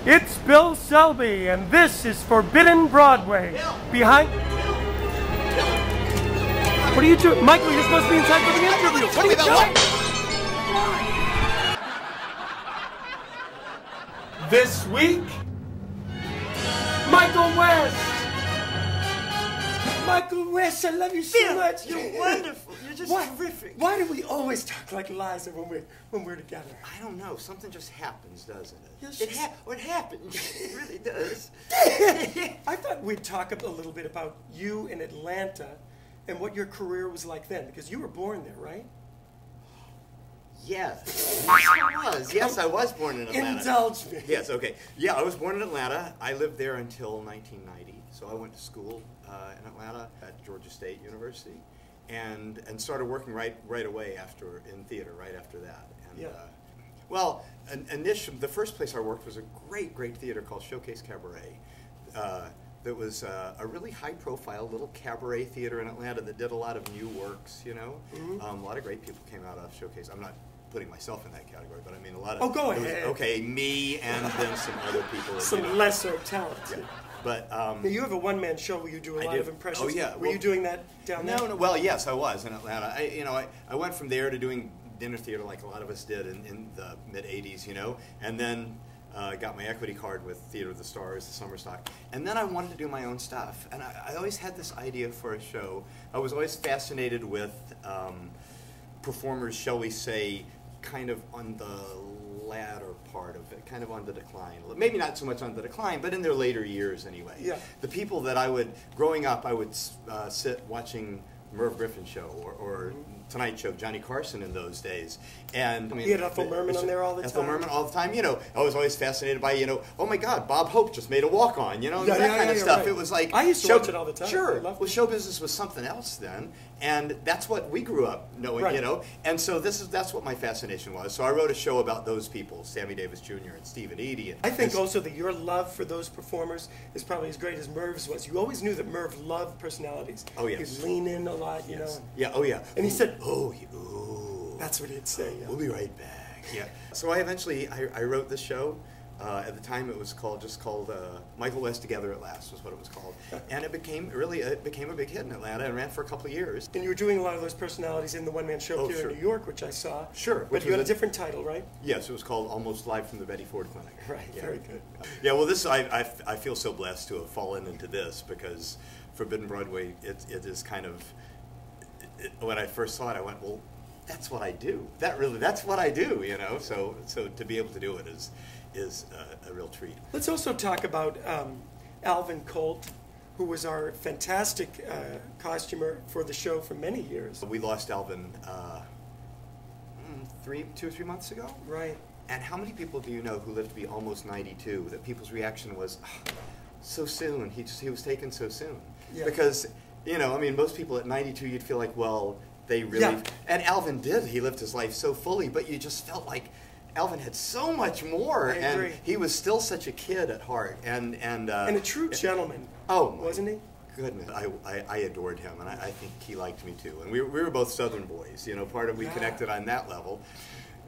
It's Bill Selby, and this is Forbidden Broadway. Behind... What are you doing? Michael, you're supposed to be inside for the interview. What are you doing? This week, Michael West. Michael West, I love you so Bill, much. You're wonderful. You're just terrific. Why do we always talk like Liza when we're together? I don't know. Something just happens, doesn't it? Yes, It happens. It really does. I thought we'd talk a little bit about you in Atlanta and what your career was like then, because you were born there, right? Yes. I was. Yes, I was born in Atlanta. Indulge me. Yes, okay. Yeah, I was born in Atlanta. I lived there until 1990. So I went to school in Atlanta at Georgia State University and started working right away in theater right after that. And, yeah. Well, initially, the first place I worked was a great theater called Showcase Cabaret. That was a really high-profile little cabaret theater in Atlanta that did a lot of new works, you know. Mm-hmm. A lot of great people came out of Showcase. I'm not putting myself in that category, but I mean a lot of... Oh, go ahead. Okay, me and then some other people. Some lesser talent. Yeah. But now you have a one-man show where you do a lot of impressions. Oh yeah. Were you doing that down there? No. Well, yes, I was in Atlanta. I went from there to doing dinner theater like a lot of us did in the mid '80s, you know, and then got my equity card with Theater of the Stars, the summer stock, and then I wanted to do my own stuff. And I always had this idea for a show. I was always fascinated with performers, shall we say, kind of on the latter part of it, kind of on the decline. Maybe not so much on the decline, but in their later years anyway. Yeah. The people that growing up, I would sit watching Merv Griffin's show or Tonight Show, Johnny Carson in those days. And I mean, you had Ethel Merman on there all the time. Ethel Merman all the time. You know, I was always fascinated by, you know, oh my God, Bob Hope just made a walk-on, you know, that kind of stuff. Right. It was like... I used to watch it all the time. Sure. Well, show business was something else then, and that's what we grew up knowing, right. You know. And so that's what my fascination was. So I wrote a show about those people, Sammy Davis Jr. and Stephen Eady. I think also that your love for those performers is probably as great as Merv's was. You always knew that Merv loved personalities. Oh, yes. He'd lean in a lot, you know. Yeah, oh, yeah. And he said, ooh. That's what he'd say. Yeah. We'll be right back. Yeah. So I eventually wrote this show. At the time, it was called Michael West Together at Last was what it was called, and it became a big hit in Atlanta and ran for a couple of years. And you were doing a lot of those personalities in the one-man show here sure. in New York, which I saw. Sure. But you had a different title, right? Yes, it was called Almost Live from the Betty Ford Clinic. Right. Yeah. Very good. Yeah. Well, this I feel so blessed to have fallen into this because Forbidden Broadway it is kind of when I first saw it, I went, well, that's what I do. That's what I do, you know. So to be able to do it is a real treat. Let's also talk about Alvin Colt, who was our fantastic costumer for the show for many years. We lost Alvin 2 or 3 months ago. Right. And how many people do you know who lived to be almost 92 that people's reaction was, oh, so soon, he was taken so soon? Yeah. Because, you know, I mean, most people at 92 you'd feel like, well, they really... Yeah. And Alvin did. He lived his life so fully, but you just felt like Alvin had so much more, and he was still such a kid at heart, and a true gentleman. Oh, wasn't he? Goodness, I adored him, and I think he liked me too. And we were both Southern boys, you know. We connected on that level.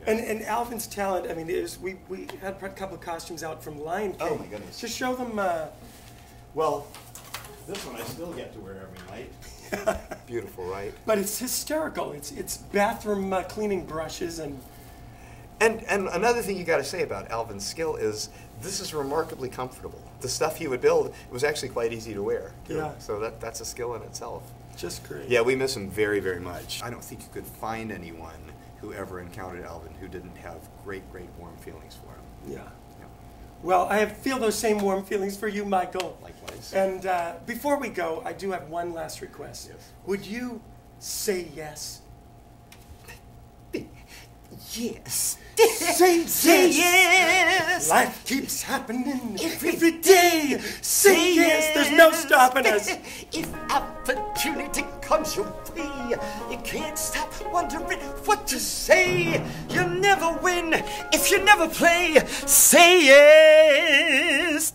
Yeah. And Alvin's talent. I mean, we had a couple of costumes out from Lion King. Oh my goodness! To show them. Well, this one I still get to wear every night. Beautiful, right? But it's hysterical. It's bathroom cleaning brushes and another thing you got to say about Alvin's skill is this is remarkably comfortable. The stuff he would build was actually quite easy to wear. Yeah. So that's a skill in itself. Just great. Yeah, we miss him very, very much. I don't think you could find anyone who ever encountered Alvin who didn't have great warm feelings for him. Yeah. Well, I feel those same warm feelings for you, Michael. Likewise. And before we go, I do have one last request. Yes. Would you say yes? Yes. Say yes. Life keeps happening every day. Say yes. There's no stopping us. If opportunity comes your way, you can't stop wondering what to say. You'll never win if you never play. Say yes.